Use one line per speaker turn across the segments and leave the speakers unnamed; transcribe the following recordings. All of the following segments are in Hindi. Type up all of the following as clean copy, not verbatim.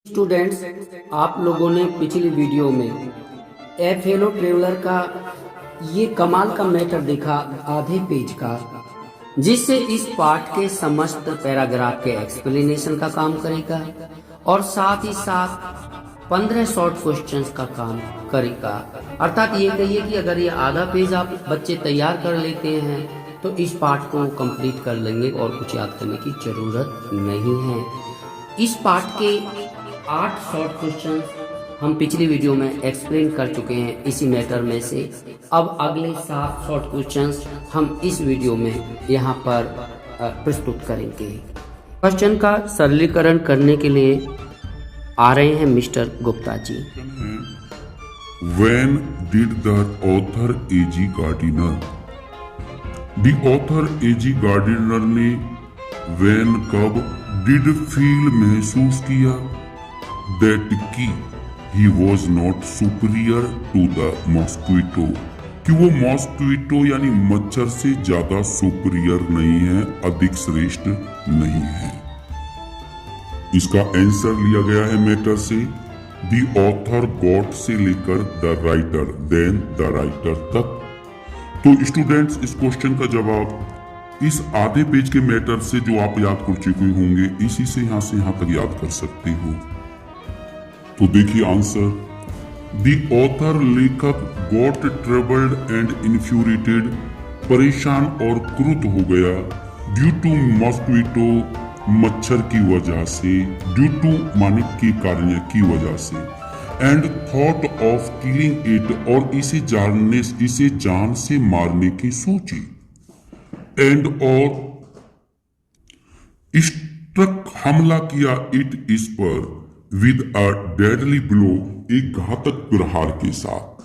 स्टूडेंट्स, आप लोगों ने पिछली वीडियो में ए फेलो ट्रेवलर का ये कमाल का मैटर देखा आधे पेज का, जिससे इस पाठ के समस्त पैराग्राफ के एक्सप्लेनेशन का काम करेगा और साथ ही साथ 15 शॉर्ट क्वेश्चंस का काम करेगा। अर्थात ये कहिए कि अगर ये आधा पेज आप बच्चे तैयार कर लेते हैं तो इस पाठ को कंप्लीट कर लेंगे और कुछ याद करने की जरूरत नहीं है। इस पाठ के 8 शॉर्ट क्वेश्चन हम पिछली वीडियो में एक्सप्लेन कर चुके हैं इसी मैटर में से। अब अगले 7 शॉर्ट क्वेश्चंस हम इस वीडियो में यहाँ पर प्रस्तुत करेंगे। क्वेश्चन का सरलीकरण करने के लिए आ रहे हैं mister Gupta ji.
When did the author A.G. Gardiner? The author A.G. Gardiner ने when कब did feel महसूस किया that he was not superior to the mosquito, कि वो मॉस्क्विटो यानी मच्छर से ज्यादा सुपीरियर नहीं है, अधिक श्रेष्ठ नहीं है। इसका आंसर लिया गया है मैटर से दी ऑथर गॉट से लेकर the writer then the writer तक। तो स्टूडेंट्स, इस क्वेश्चन का जवाब इस आधे पेज के मैटर से जो आप याद कर चुके होंगे, इसी से यहां तक याद कर सकते हो। तो देखिए आंसर, दी ऑथर लेखक गॉट ट्रबल्ड एंड इन्फ्यूरेटेड, परेशान और क्रुद्ध हो गया, ड्यू टू मॉस्क्विटो, मच्छर की वजह से, ड्यू टू माने के कारण या की वजह से, and thought of killing it, और इसे जान से मारने की सोची, एंड और स्ट्रक हमला किया इट इस पर विद अ डेडली ब्लो, एक घातक प्रहार के साथ।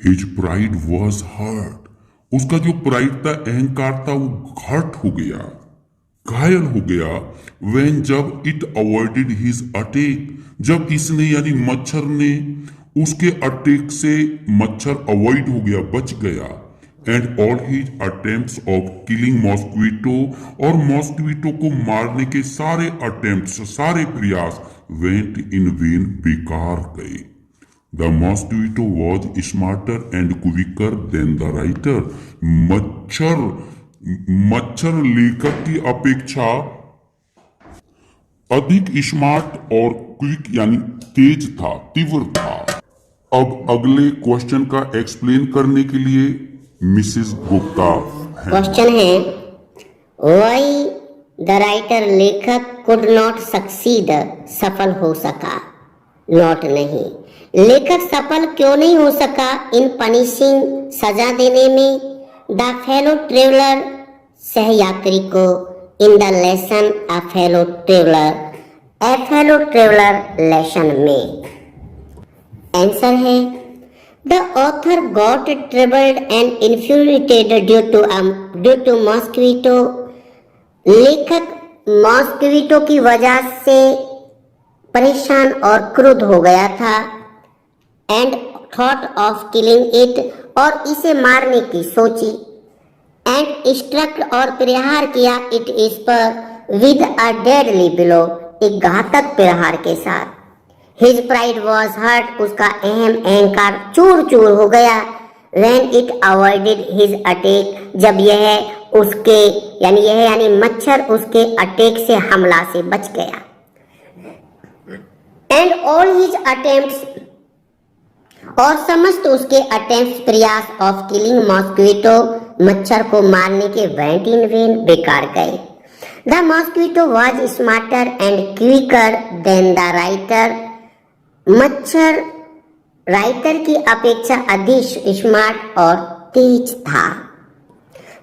हिज प्राइड वॉज हर्ट, उसका जो प्राइड था, अहंकार था, वो हर्ट हो गया, घायल हो गया। व्हेन जब इट अवॉइडेड हिज अटैक, जब इसने यानी मच्छर ने उसके अटैक से मच्छर अवॉइड हो गया, बच गया। And all his attempts of killing mosquito, और मॉस्क्विटो को मारने के सारे अटेम्प्ट्स, सारे प्रयास वेंट इन वेन, बेकार गए। The mosquito was smarter and quicker than the writer, मच्छर लेखक की अपेक्षा अधिक स्मार्ट और क्विक यानी तेज था, तीव्र था। अब अगले क्वेश्चन का एक्सप्लेन करने के लिए मिसेस गुप्ता है।
क्वेश्चन है, व्हाई द राइटर लेखक कुड नॉट सक्सीड, सफल हो सका, नॉट नहीं, लेखक सफल क्यों नहीं हो सका इन पनिशिंग, सजा देने में, द फेलो ट्रेवलर, सहयात्री को, in the lesson a fellow traveller, A fellow traveller lesson में। आंसर है, the author got troubled and infuriated due to mosquito, लेखक मॉस्क्विटो की वजह से परेशान और क्रुद्ध हो गया था, and thought of killing it, और इसे मारने की सोची, एंड स्ट्रक और प्रहार किया इट इस पर विद अ डेडली ब्लो, एक घातक प्रहार के साथ। His pride was hurt, उसका अहंकार चूर चूर हो गया। When it avoided his attack, जब यह उसके यानी मच्छर उसके अटैक से, हमला से बच गया। And all his attempts, और समस्त उसके अटेम्प्ट, प्रयास ऑफ किलिंग मॉस्क्विटो, मच्छर को मारने के went in vain, बेकार गए। The mosquito was smarter and quicker than the writer, मच्छर राइटर की अपेक्षा अधिक स्मार्ट और तेज था।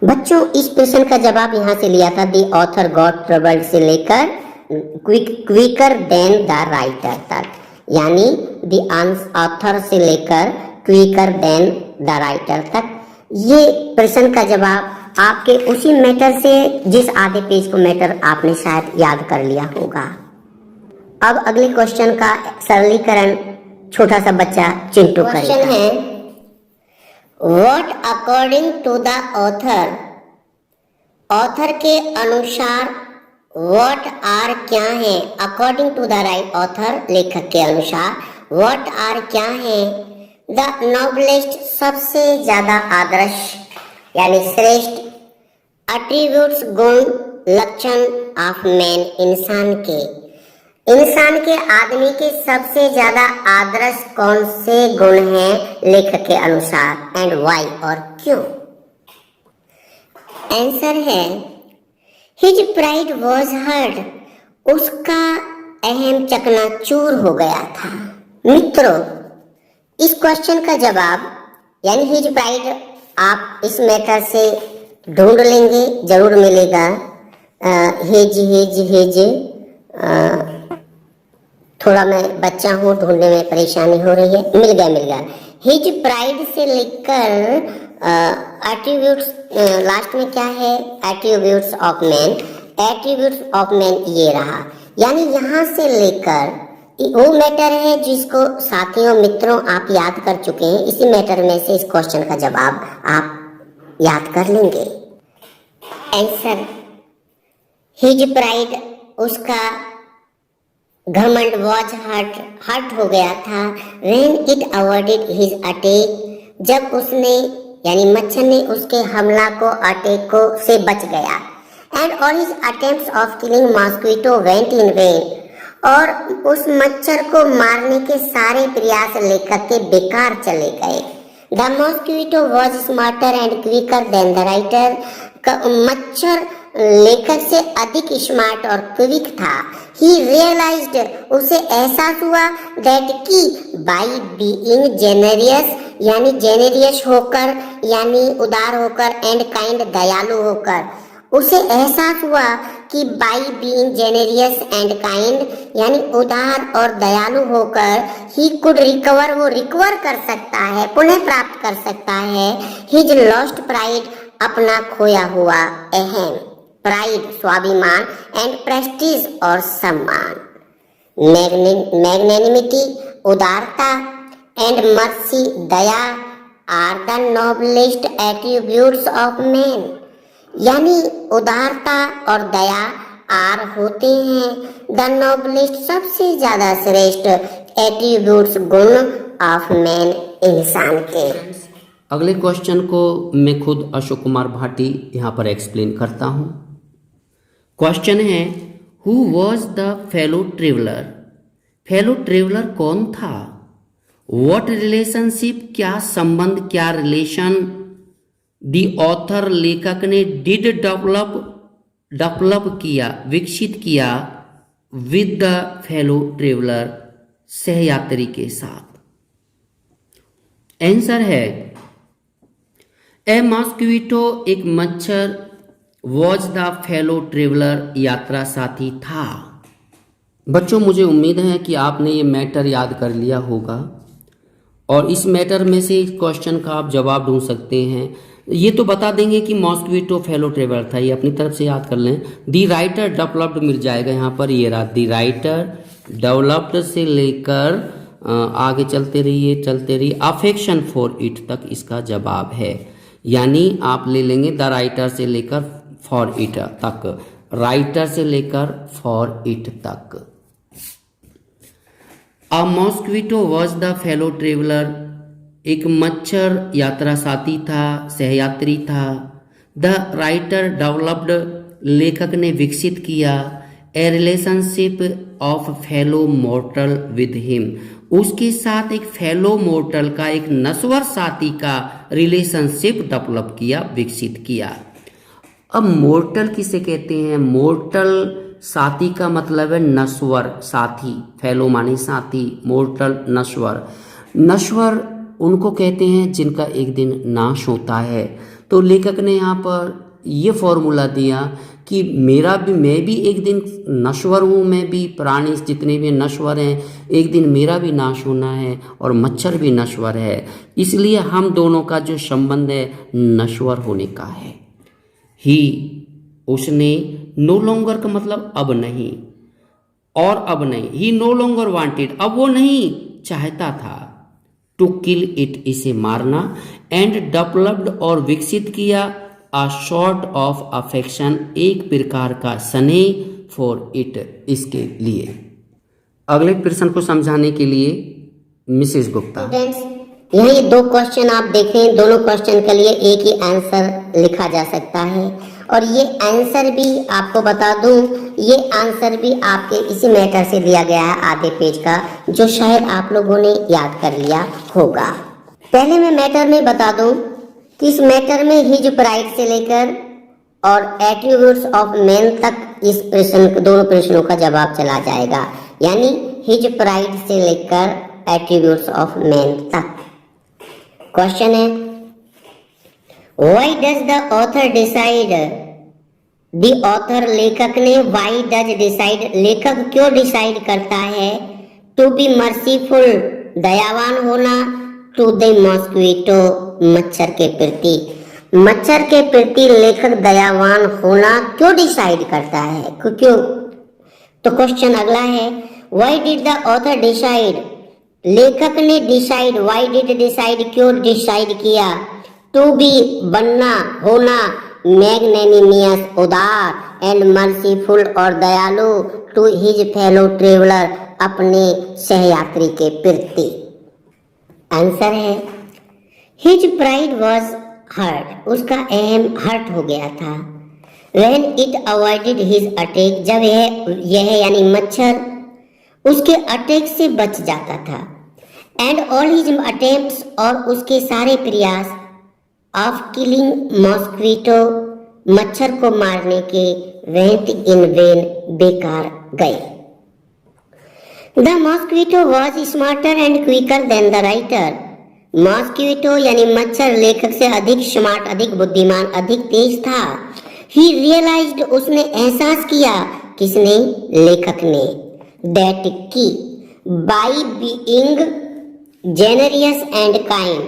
बच्चों, इस प्रश्न का जवाब यहाँ से लिया था दी ऑथर गॉट ट्रबल्ड से लेकर क्विकर देन द राइटर तक, यानी दी ऑथर से लेकर क्विकर देन द राइटर तक। ये प्रश्न का जवाब आपके उसी मैटर से, जिस आधे पेज को मैटर आपने शायद याद कर लिया होगा। अब अगले क्वेश्चन का सरलीकरण छोटा सा बच्चा चिंटू करेगा। क्वेश्चन है, what according to the author, author के अनुसार व्हाट आर क्या है, according to the right author, लेखक के अनुसार व्हाट आर क्या है द नोबलेस्ट, सबसे ज्यादा आदर्श यानी श्रेष्ठ, एट्रीब्यूट्स गुण लक्षण ऑफ मैन, इंसान के आदमी के सबसे ज्यादा आदर्श कौन से गुण हैं लेखक के अनुसार, एंड वाई, और क्यों। आंसर है हिज प्राइड वॉज हर्ट, उसका अहम चकनाचूर हो गया था। मित्रों, इस क्वेश्चन का जवाब यानी हिज प्राइड आप इस मेथड से ढूंढ लेंगे, जरूर मिलेगा। हिज थोड़ा मैं बच्चा हूँ, ढूंढने में परेशानी हो रही है। मिल गया। हिज प्राइड से लेकर एट्रीब्यूट्स, लास्ट में क्या है, attributes of man, attributes of man ये रहा। यानी यहाँ से लेकर वो मैटर है जिसको साथियों मित्रों आप याद कर चुके हैं। इसी मैटर में से इस क्वेश्चन का जवाब आप याद कर लेंगे। आंसर हिज प्राइड, उसका घमंड वॉज हर्ट हो गया था when it avoided his attack, जब उसने यानी मच्छर ने उसके हमला को, अटैक को से बच गया। And all his attempts of killing mosquito went in vain, और उस मच्छर को मारने के सारे प्रयास लेखक के बेकार चले गए। The mosquito was smarter and quicker than the writer, मच्छर लेखक से अधिक स्मार्ट और क्विक था। ही रियलाइज्ड, उसे एहसास हुआ दैट कि बाई बीइंग जेनेरियस, यानी जेनेरियस होकर यानी उदार होकर, एंड काइंड दयालु होकर, उसे एहसास हुआ कि बाई बीइंग जेनेरियस एंड काइंड यानी उदार और दयालु होकर, ही कुड रिकवर, वो रिकवर कर सकता है, पुनः प्राप्त कर सकता है, हिज लॉस्ट प्राइड, अपना खोया हुआ अहम, प्राइड स्वाभिमान, एंड प्रेस्टीज और सम्मान, मैग्नेनिमिटी उदारता, एंड मर्सी दया are the noblest attributes of man, यानी उदारता और दया आर होते हैं द नोबलेस्ट, सबसे ज्यादा श्रेष्ठ एट्रीब्यूट्स गुण ऑफ मैन, इंसान के।
अगले क्वेश्चन को मैं खुद अशोक कुमार भाटी यहाँ पर एक्सप्लेन करता हूँ। क्वेश्चन है who was the fellow traveller, fellow traveller कौन था। व्हाट रिलेशनशिप, क्या संबंध, क्या रिलेशन दी ऑथर, लेखक ने डिड डेवलप किया, विकसित किया विद द फेलो ट्रेवलर, सहयात्री के साथ। आंसर है ए मॉस्क्विटो, एक मच्छर, वॉज द फेलो ट्रेवलर, यात्रा साथी था। बच्चों, मुझे उम्मीद है कि आपने ये मैटर याद कर लिया होगा और इस मैटर में से इस क्वेश्चन का आप जवाब ढूंढ सकते हैं। ये तो बता देंगे कि मॉस्क्विटो फेलो ट्रेवलर था, ये अपनी तरफ से याद कर लें। दी राइटर डेवलप्ड मिल जाएगा यहाँ पर, ये रहा दी राइटर डेवलप्ड से लेकर आगे चलते रहिए अफेक्शन फॉर इट तक इसका जवाब है। यानी आप ले लेंगे द राइटर से लेकर फॉर इट तक, राइटर से लेकर फॉर इट तक। अ मॉस्क्विटो वॉज द फेलो ट्रेवलर, एक मच्छर यात्रा साथी था, सहयात्री था। द राइटर डेवलप्ड, लेखक ने विकसित किया। ए relationship of fellow मॉर्टल with him, उसके साथ एक फेलो मॉर्टल का, एक नश्वर साथी का रिलेशनशिप डेवलप किया, विकसित किया। अब मॉर्टल किसे कहते हैं? मॉर्टल साथी का मतलब है नश्वर साथी, फेलो माने साथी, मॉर्टल नश्वर। नश्वर उनको कहते हैं जिनका एक दिन नाश होता है। तो लेखक ने यहाँ पर ये फॉर्मूला दिया कि मैं भी एक दिन नश्वर हूँ, मैं भी, प्राणी जितने भी नश्वर हैं, एक दिन मेरा भी नाश होना है और मच्छर भी नश्वर है, इसलिए हम दोनों का जो संबंध है नश्वर होने का है। ही, उसने, नो लॉन्गर का मतलब अब नहीं, और अब नहीं, ही नो लॉन्गर वांटेड, अब वो नहीं चाहता था, टू किल इट, इसे मारना, एंड डेवलप्ड और विकसित किया, अ सॉर्ट ऑफ अफेक्शन, एक प्रकार का स्नेह, फॉर इट, इसके लिए। अगले प्रश्न को समझाने के लिए मिसेस गुप्ता।
यहाँ ये दो क्वेश्चन आप देखें, दोनों क्वेश्चन के लिए एक ही आंसर लिखा जा सकता है और ये आंसर भी आपको बता दूं, ये आंसर भी आपके इसी मैटर से दिया गया है आधे पेज का, जो शायद आप लोगों ने याद कर लिया होगा। पहले मैं मैटर में बता दूं कि इस मैटर में हिज प्राइड से लेकर और एट्रीब्यूट्स ऑफ मैन तक इस प्रश्न, दोनों प्रश्नों का जवाब चला जाएगा। यानी हिज प्राइड से लेकर एट्रीब्यूट्स ऑफ मैन तक। क्वेश्चन है, why does the author decide, the author लेखक ने, व्हाई डज डिसाइड लेखक क्यों डिसाइड करता है, टू बी मर्सीफुल दयावान होना, टू द मॉस्क्वीटो मच्छर के प्रति, मच्छर के प्रति लेखक दयावान होना क्यों डिसाइड करता है, क्यों। तो क्वेश्चन अगला है, why did the author decide, लेखक ने डिसाइड, व्हाई डिड डिसाइड क्यों डिसाइड किया, टू बी बनना होना, मैग्नेनिमियस उदार, एंड मर्सीफुल और दयालु, टू हिज फेलो ट्रेवलर अपने सहयात्री के प्रति। आंसर है, हिज प्राइड वॉज हर्ट, उसका अहम हर्ट हो गया था। When it avoided his attack, जब यह यानी मच्छर उसके अटैक से बच जाता था। एंड ऑल हिज अटेम्प्ट्स, और उसके सारे प्रयास, ऑफ किलिंग मॉस्क्वीटो, मच्छर को मारने के, वेंट इन वेन, बेकार गए। The mosquito was smarter and quicker than the writer, mosquito यानी मच्छर लेखक से अधिक स्मार्ट, अधिक बुद्धिमान, अधिक तेज था। ही रियलाइज्ड, उसने एहसास किया, किसने, लेखक ने, दैट की, बाई बीइंग जेनरियस एंड काइंड,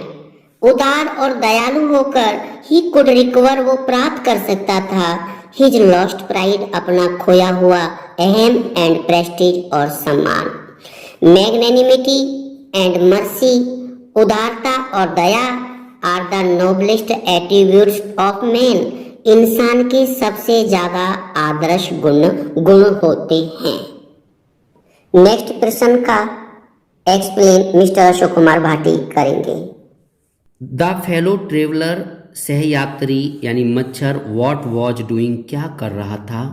उदार और दयालु होकर, ही कुड रिकवर, वो प्राप्त कर सकता था, हिज लॉस्ट प्राइड, अपना खोया हुआ अहम, एंड प्रेस्टीज और सम्मान। मैग्नेनिमिटी एंड मर्सी, उदारता और दया, are the noblest attributes of man, इंसान के सबसे ज्यादा आदर्श गुण होते हैं। नेक्स्ट प्रश्न का एक्सप्लेन मिस्टर अशोक कुमार भाटी करेंगे।
द फेलो ट्रेवलर, सहयात्री यानी मच्छर, व्हाट वॉज डूइंग, क्या कर रहा था,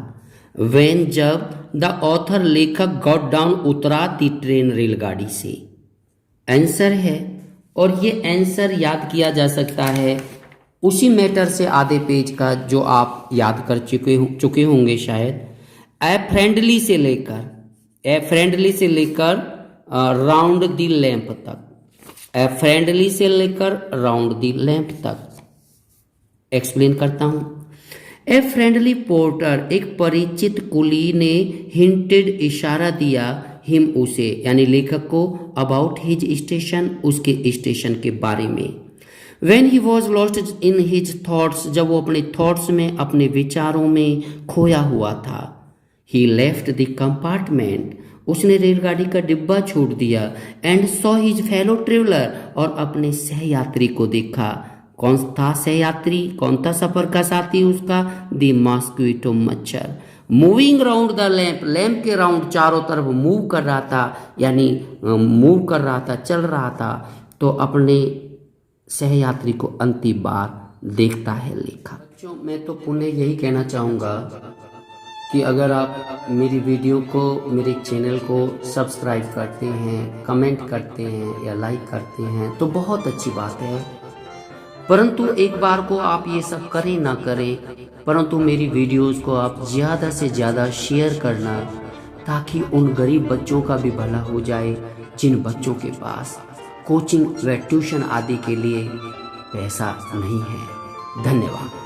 व्हेन, जब, द ऑथर लेखक, गॉट डाउन, उतरा, द ट्रेन रेलगाड़ी से। आंसर है, और ये आंसर याद किया जा सकता है उसी मैटर से आधे पेज का, जो आप याद कर चुके होंगे शायद। ए फ्रेंडली से लेकर, ए फ्रेंडली से लेकर राउंड द लैंप तक, ए फ्रेंडली से लेकर राउंड द लैंप तक। एक्सप्लेन करता हूं। ए फ्रेंडली पोर्टर, एक परिचित कुली ने, हिंटेड, इशारा दिया, हिम, उसे यानी लेखक को, अबाउट हिज स्टेशन, उसके स्टेशन के बारे में। When he was lost in his thoughts, जब वो अपने थॉट्स में, अपने विचारों में खोया हुआ था। He left the compartment, उसने रेलगाड़ी का डिब्बा छोड़ दिया। And saw his fellow traveler, और अपने सहयात्री को देखा। कौन था सहयात्री, कौन था सफर का साथी उसका, The mosquito, मच्छर। Moving round the lamp, lamp के राउंड चारों तरफ मूव कर रहा था, यानी मूव कर रहा था, चल रहा था। तो अपने सहयात्री को अंतिम बार देखता है लेखक। बच्चों, मैं तो पुनः यही कहना चाहूँगा कि अगर आप मेरी वीडियो को, मेरे चैनल को सब्सक्राइब करते हैं, कमेंट करते हैं या लाइक करते हैं तो बहुत अच्छी बात है। परंतु एक बार को आप ये सब करें ना करें, परंतु मेरी वीडियोस को आप ज़्यादा से ज़्यादा शेयर करना, ताकि उन गरीब बच्चों का भी भला हो जाए जिन बच्चों के पास कोचिंग व ट्यूशन आदि के लिए पैसा नहीं है। धन्यवाद।